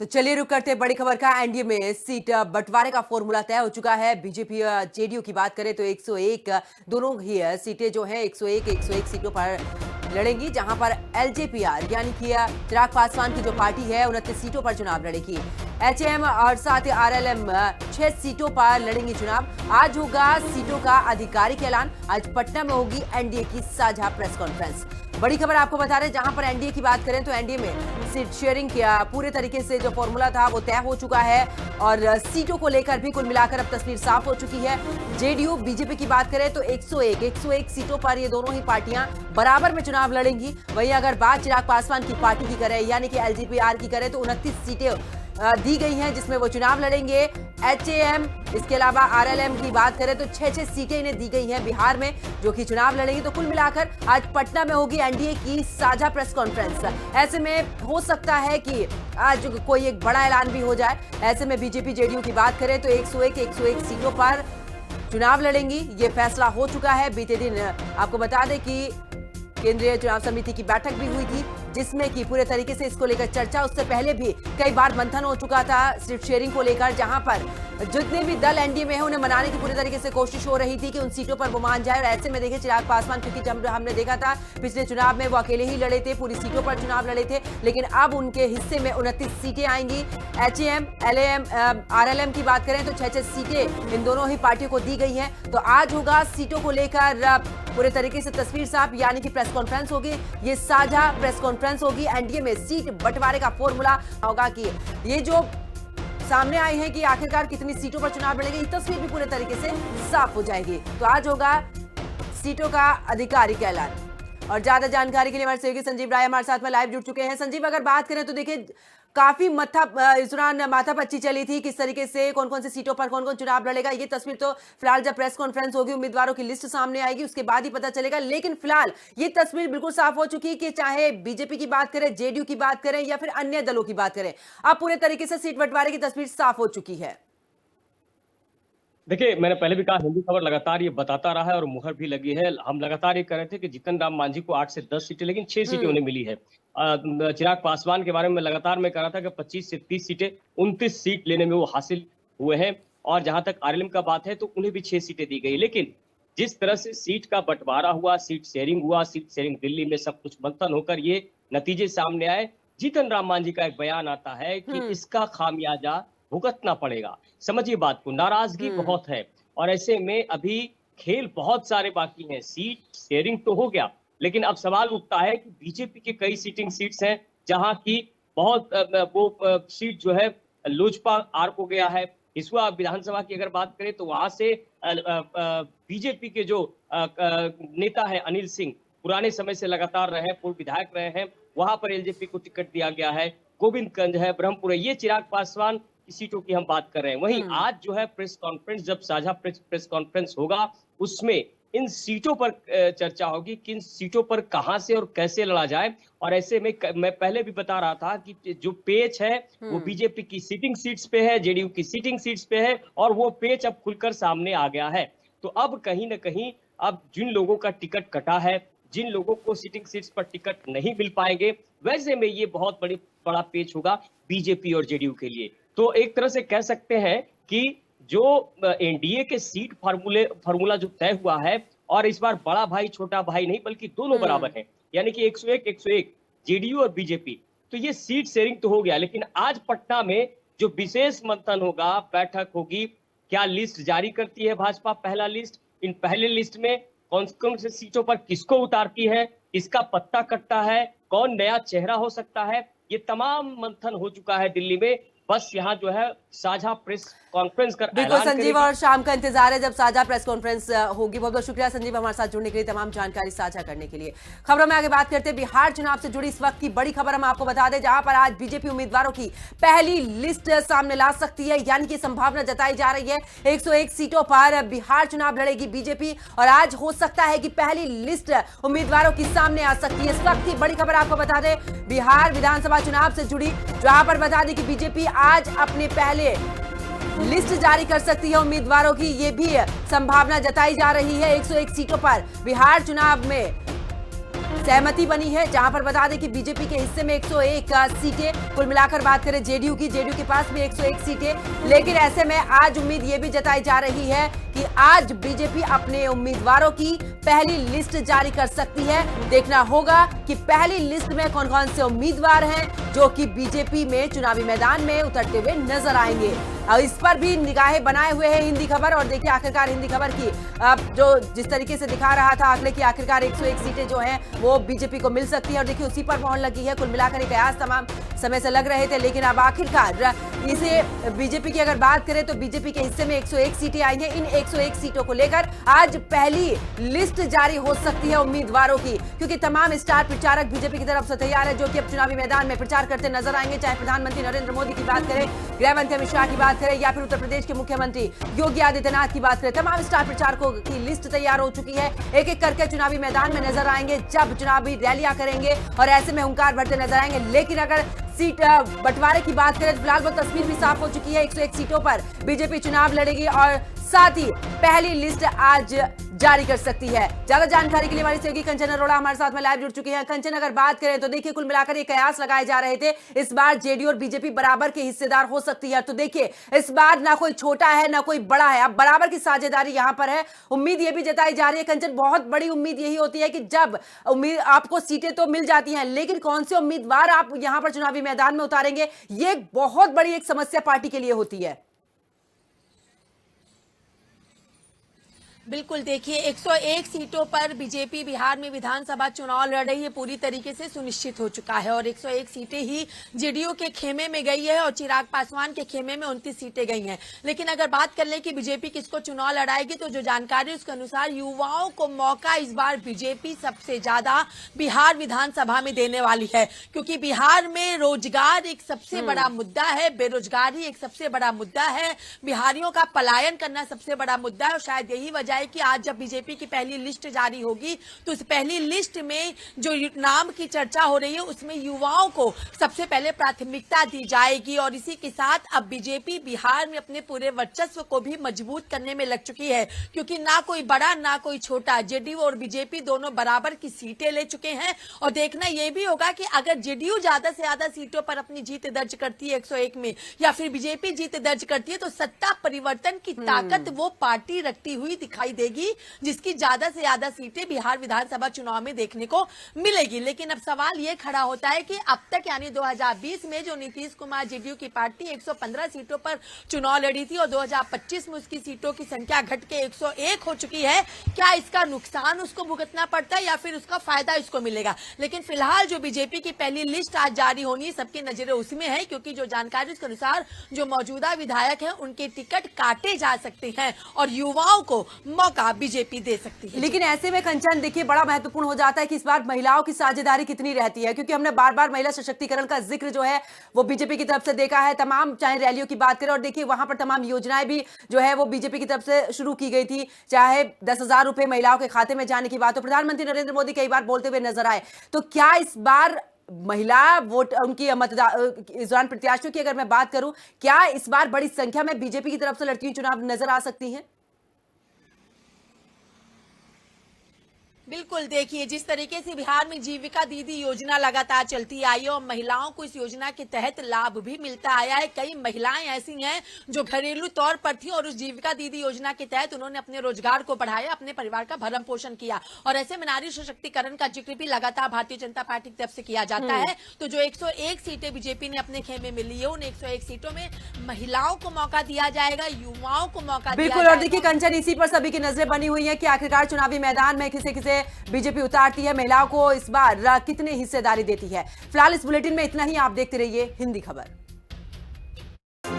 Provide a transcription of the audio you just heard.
तो चलिए रुक करते हैं बड़ी खबर का। एनडीए में सीट बंटवारे का फॉर्मूला तय हो चुका है। बीजेपी जेडीयू की बात करें तो 101 दोनों ही सीटें जो है 101 सीटों पर लड़ेंगी, जहां पर एलजेपीआर यानी कि चिराग पासवान की जो पार्टी है 29 सीटों पर चुनाव लड़ेगी। एचएम और साथ ही आरएलएम 6 सीटों पर लड़ेंगी चुनाव। आज होगा सीटों का आधिकारिक ऐलान। आज पटना में होगी एनडीए की साझा प्रेस कॉन्फ्रेंस। बड़ी खबर आपको बता रहे हैं, जहां पर एनडीए की बात करें तो एनडीए में सीट शेयरिंग किया पूरे तरीके से जो फॉर्मूला था वो तय हो चुका है और सीटों को लेकर भी कुल मिलाकर अब तस्वीर साफ हो चुकी है। जेडीयू बीजेपी की बात करें तो 101 सीटों पर ये दोनों ही पार्टियां बराबर में चुनाव लड़ेंगी। वहीं अगर बात चिराग पासवान की पार्टी की करें यानी कि एलजेपीआर की करें तो 29 सीटें दी गई हैं जिसमें वो चुनाव लड़ेंगे। एचएएम इसके अलावा आरएलएम की बात करें तो 6 सीटें इन्हें दी गई हैं बिहार में जो कि चुनाव लड़ेंगी। तो कुल मिलाकर आज पटना में होगी एनडीए की साझा प्रेस कॉन्फ्रेंस। ऐसे में हो सकता है कि आज कोई एक बड़ा ऐलान भी हो जाए। ऐसे में बीजेपी जेडीयू की बात करें तो 101 सीटों पर चुनाव लड़ेंगी, ये फैसला हो चुका है। बीते दिन आपको बता दें कि केंद्रीय चुनाव समिति की बैठक भी हुई थी जिसमें कि पूरे तरीके से इसको लेकर चर्चा, उससे पहले भी कई बार मंथन हो चुका था सीट शेयरिंग को लेकर, जहां पर जितने भी दल एनडीए में हैं उन्हें मनाने की पूरी तरीके से कोशिश हो रही थी कि उन सीटों पर वो मान जाए। और ऐसे में देखिए चिराग पासवान, क्योंकि जब हमने देखा था पिछले चुनाव में वो अकेले ही लड़े थे, पूरी सीटों पर चुनाव लड़े थे, लेकिन अब उनके हिस्से में 29 सीटें आएंगी। एचएएम एलएएम आरएलएम की बात करें तो 6 सीटें इन दोनों ही पार्टियों को दी गई हैं। तो आज होगा सीटों को लेकर पूरे तरीके से तस्वीर साफ, यानी कि प्रेस कॉन्फ्रेंस होगी, ये साझा प्रेस कॉन्फ्रेंस होगी। एनडीए में सीट बंटवारे का फॉर्मूला होगा कि ये जो सामने आई है कि आखिरकार कितनी सीटों पर चुनाव लड़ेंगे, ये तस्वीर भी पूरे तरीके से साफ हो जाएगी। तो आज होगा सीटों का आधिकारिक ऐलान। और ज्यादा जानकारी के लिए हमारे सहयोगी संजीव राय हमारे साथ में लाइव जुड़ चुके हैं। संजीव, अगर बात करें तो देखिए काफी इस दौरान माथापच्ची चली थी किस तरीके से कौन कौन सी सीटों पर कौन कौन चुनाव लड़ेगा। ये तस्वीर तो फिलहाल जब प्रेस कॉन्फ्रेंस होगी, उम्मीदवारों की लिस्ट सामने आएगी, उसके बाद ही पता चलेगा। लेकिन फिलहाल ये तस्वीर बिल्कुल साफ हो चुकी है कि चाहे बीजेपी की बात करें, जेडीयू की बात करें या फिर अन्य दलों की बात करें, अब पूरे तरीके से सीट बंटवारे की तस्वीर साफ हो चुकी है। देखिए, मैंने पहले भी कहा, हिंदी खबर लगातार ये बताता रहा है और मुहर भी लगी है। हम लगातार ये कह रहे थे कि जीतन राम मांझी को 8 से 10 सीटें, लेकिन 6 सीटें उन्हें मिली है। चिराग पासवान के बारे में लगातार मैं कह रहा था कि 25 से 30 सीटें, 29 सीट लेने में वो हासिल हुए हैं। और जहां तक आरएलएम का बात है तो उन्हें भी 6 सीटें दी गई। लेकिन जिस तरह से सीट का बंटवारा हुआ, सीट शेयरिंग दिल्ली में सब कुछ मंथन होकर ये नतीजे सामने आए। जीतन राम मांझी का एक बयान आता है कि इसका खामियाजा भुगतना पड़ेगा। समझिए बात को, नाराजगी बहुत है और ऐसे में अभी खेल बहुत सारे बाकी हैं। सीट शेयरिंग तो हो गया, लेकिन अब सवाल उठता है कि बीजेपी के कई सीट्स हैं जहां की बहुत सीट जो है लोजपा आर को गया है। हिसुआ विधानसभा की अगर बात करें तो वहां से बीजेपी के जो नेता है अनिल सिंह, पुराने समय से लगातार रहे, पूर्व विधायक रहे हैं, वहां पर एलजेपी को टिकट दिया गया है। गोविंदगंज है, ब्रह्मपुर है, ये चिराग पासवान सीटों की हम बात कर रहे हैं। वहीं आज जो है प्रेस कॉन्फ्रेंस, जब साझा प्रेस कॉन्फ्रेंस होगा उसमें इन सीटों पर चर्चा होगी, किन सीटों पर कहां से और कैसे लड़ा जाए। और ऐसे में मैं पहले भी बता रहा था कि जो पेच है वो बीजेपी की सीटिंग सीट्स पे है, जेडीयू की सीटिंग सीट्स पे है, और वो पेच अब खुलकर सामने आ गया है। तो अब कहीं ना कहीं अब जिन लोगों का टिकट कटा है, जिन लोगों को सीटिंग सीट्स पर टिकट नहीं मिल पाएंगे, वैसे में ये बहुत बड़ा पेच होगा बीजेपी और जेडीयू के लिए। तो एक तरह से कह सकते हैं कि जो एनडीए के सीट फार्मूला जो तय हुआ है, और इस बार बड़ा भाई छोटा भाई नहीं बल्कि दोनों बराबर हैं, यानी कि 101 जेडीयू और बीजेपी। तो ये सीट शेयरिंग तो हो गया, लेकिन आज पटना में जो विशेष मंथन होगा, बैठक होगी, क्या लिस्ट जारी करती है भाजपा, पहला लिस्ट, इन पहले लिस्ट में कौन कौन से सीटों पर किसको उतारती है, किसका पत्ता कटता है, कौन नया चेहरा हो सकता है, ये तमाम मंथन हो चुका है दिल्ली में। बस यहाँ जो है साझा प्रेस कॉन्फ्रेंस कर बिल्कुल संजीव, और शाम का इंतजार है जब साझा प्रेस कॉन्फ्रेंस होगी। बहुत बहुत शुक्रिया संजीव हमारे साथ जुड़ने के लिए, तमाम जानकारी साझा करने के लिए। खबरों में आगे बात करते हैं बिहार चुनाव से जुड़ी इस वक्त की बड़ी खबर हम आपको बता दें, जहां पर आज बीजेपी उम्मीदवारों की पहली लिस्ट सामने ला सकती है, यानी कि संभावना जताई जा रही है 101 सीटों पर बिहार चुनाव लड़ेगी बीजेपी, और आज हो सकता है कि पहली लिस्ट उम्मीदवारों की सामने आ सकती है। इस वक्त की बड़ी खबर आपको बता दें बिहार विधानसभा चुनाव से जुड़ी, जहां पर बता दें कि बीजेपी आज अपने पहले लिस्ट जारी कर सकती है उम्मीदवारों की, ये भी संभावना जताई जा रही है। 101 सीटों पर बिहार चुनाव में सहमति बनी है, जहां पर बता दें कि बीजेपी के हिस्से में 101 सीटें, कुल मिलाकर बात करें जेडीयू के पास भी 101 सीटें। लेकिन ऐसे में आज उम्मीद ये भी जताई जा रही है कि आज बीजेपी अपने उम्मीदवारों की पहली लिस्ट जारी कर सकती है। देखना होगा कि पहली लिस्ट में कौन कौन से उम्मीदवार हैं जो कि बीजेपी में चुनावी मैदान में उतरते हुए नजर आएंगे। और इस पर भी निगाहें बनाए हुए है हिंदी खबर। और देखिए आखिरकार हिंदी खबर की जो जिस तरीके से दिखा रहा था आंकड़े की, आखिरकार 101 सीटें जो हैं वो बीजेपी को मिल सकती है। और देखिए उसी पर मोहर लगी है। कुल मिलाकर एक कयास तमाम समय से लग रहे थे, लेकिन अब आखिरकार इसे बीजेपी की अगर बात करें तो बीजेपी के हिस्से में 101 सीटें आई हैं। इन 101 सीटों को लेकर आज पहली लिस्ट जारी हो सकती है उम्मीदवारों की, क्योंकि तमाम स्टार प्रचारक बीजेपी की तरफ से तैयार है, जो कि अब चुनावी मैदान में प्रचार करते नजर आएंगे। चाहे प्रधानमंत्री नरेंद्र मोदी की बात करें, गृह मंत्री अमित शाह की बात करें, या फिर उत्तर प्रदेश के मुख्यमंत्री योगी आदित्यनाथ की बात करें, तमाम स्टार प्रचारकों की लिस्ट तैयार हो चुकी है। एक एक करके चुनावी मैदान में नजर आएंगे जब चुनावी रैलियां करेंगे और ऐसे में हुंकार भरते नजर आएंगे। लेकिन अगर सीट बंटवारे की बात करें तो फिलहाल वो तस्वीर भी साफ हो चुकी है। 101 सीटों पर बीजेपी चुनाव लड़ेगी और साथ ही पहली लिस्ट आज जारी कर सकती है। ज्यादा जानकारी के लिए हमारी सहयोगी कंचन अरोड़ा हमारे साथ में लाइव जुड़ चुकी है। कंचन, अगर बात करें तो देखिए कुल मिलाकर ये कयास लगाए जा रहे थे, इस बार जेडीयू और बीजेपी बराबर के हिस्सेदार हो सकती है। तो देखिए इस बार ना कोई छोटा है ना कोई बड़ा है, अब बराबर की साझेदारी यहां पर है। उम्मीद ये भी जताई जा रही है कंचन, बहुत बड़ी उम्मीद यही होती है कि जब उम्मीद आपको सीटें तो मिल जाती हैं, लेकिन कौन से उम्मीदवार आप यहां पर चुनावी मैदान में उतारेंगे, ये बहुत बड़ी एक समस्या पार्टी के लिए होती है। बिल्कुल, देखिए 101 सीटों पर बीजेपी बिहार में विधानसभा चुनाव लड़ रही है, पूरी तरीके से सुनिश्चित हो चुका है। और 101 सीटें ही जेडीयू के खेमे में गई है और चिराग पासवान के खेमे में 29 सीटें गई हैं। लेकिन अगर बात कर ले कि बीजेपी किसको चुनाव लड़ाएगी, तो जो जानकारी उसके अनुसार युवाओं को मौका इस बार बीजेपी सबसे ज्यादा बिहार विधानसभा में देने वाली है, क्योंकि बिहार में रोजगार एक सबसे बड़ा मुद्दा है, बेरोजगारी एक सबसे बड़ा मुद्दा है, बिहारियों का पलायन करना सबसे बड़ा मुद्दा है। और शायद यही वजह है कि आज जब बीजेपी की पहली लिस्ट जारी होगी तो उस पहली लिस्ट में जो नाम की चर्चा हो रही है उसमें युवाओं को सबसे पहले प्राथमिकता दी जाएगी। और इसी के साथ अब बीजेपी बिहार में अपने पूरे वर्चस्व को भी मजबूत करने में लग चुकी है, क्योंकि ना कोई बड़ा ना कोई छोटा, जेडीयू और बीजेपी दोनों बराबर की सीटें ले चुके हैं। और देखना यह भी होगा कि अगर जेडीयू ज्यादा से ज्यादा सीटों पर अपनी जीत दर्ज करती है 101 में, या फिर बीजेपी जीत दर्ज करती है, तो सत्ता परिवर्तन की ताकत वो पार्टी रखती हुई दिखाई देगी, जिसकी ज्यादा से ज्यादा सीटें बिहार विधानसभा चुनाव में देखने को मिलेगी। लेकिन अब सवाल यह खड़ा होता है कि अब तक यानी 2020 में जो नीतीश कुमार जेडीयू की पार्टी 115 सीटों पर चुनाव लड़ी थी और 2025 में उसकी सीटों की संख्या घट के 101 हो चुकी है, क्या इसका नुकसान उसको भुगतना पड़ता है या फिर उसका फायदा इसको मिलेगा? लेकिन फिलहाल जो बीजेपी की पहली लिस्ट आज जारी होनी, सबकी नजरें उसमें है, क्योंकि जो जानकारी के अनुसार जो मौजूदा विधायक हैं उनके टिकट काटे जा सकते हैं और युवाओं को मौका बीजेपी दे सकती है। लेकिन ऐसे में कंचन देखिए बड़ा महत्वपूर्ण हो जाता है कि इस बार महिलाओं की साझेदारी कितनी रहती है, क्योंकि हमने बार बार महिला सशक्तिकरण का जिक्र जो है वो बीजेपी की तरफ से देखा है, तमाम चाहे रैलियों की बात करें और देखिए वहां पर तमाम योजनाएं भी जो है वो बीजेपी की तरफ से शुरू की गई थी, चाहे 10,000 रुपए महिलाओं के खाते में जाने की बात हो, प्रधानमंत्री नरेंद्र मोदी कई बार बोलते हुए नजर आए। तो क्या इस बार महिला वोट उनकी मतदान इस दौरान प्रत्याशियों की अगर मैं बात करूं, क्या इस बार बड़ी संख्या में बीजेपी की तरफ से लड़ती हुई चुनाव नजर आ सकती हैं? बिल्कुल, देखिए जिस तरीके से बिहार में जीविका दीदी योजना लगातार चलती आई है और महिलाओं को इस योजना के तहत लाभ भी मिलता आया है। कई महिलाएं ऐसी हैं जो घरेलू तौर पर थी और उस जीविका दीदी योजना के तहत उन्होंने अपने रोजगार को बढ़ाया, अपने परिवार का भरण पोषण किया। और ऐसे में नारी सशक्तिकरण का जिक्र भी लगातार भारतीय जनता पार्टी की तरफ से किया जाता है। तो जो 101 सीटें बीजेपी ने अपने खेमे में ली है, उन 101 सीटों में महिलाओं को मौका दिया जाएगा, युवाओं को मौका दिया बिल्कुल। और देखिए कंचन, इसी पर सभी की नजरें बनी हुई है कि आखिरकार चुनावी मैदान में किसे बीजेपी उतारती है, महिलाओं को इस बार कितनी हिस्सेदारी देती है। फिलहाल इस बुलेटिन में इतना ही। आप देखते रहिए हिंदी खबर।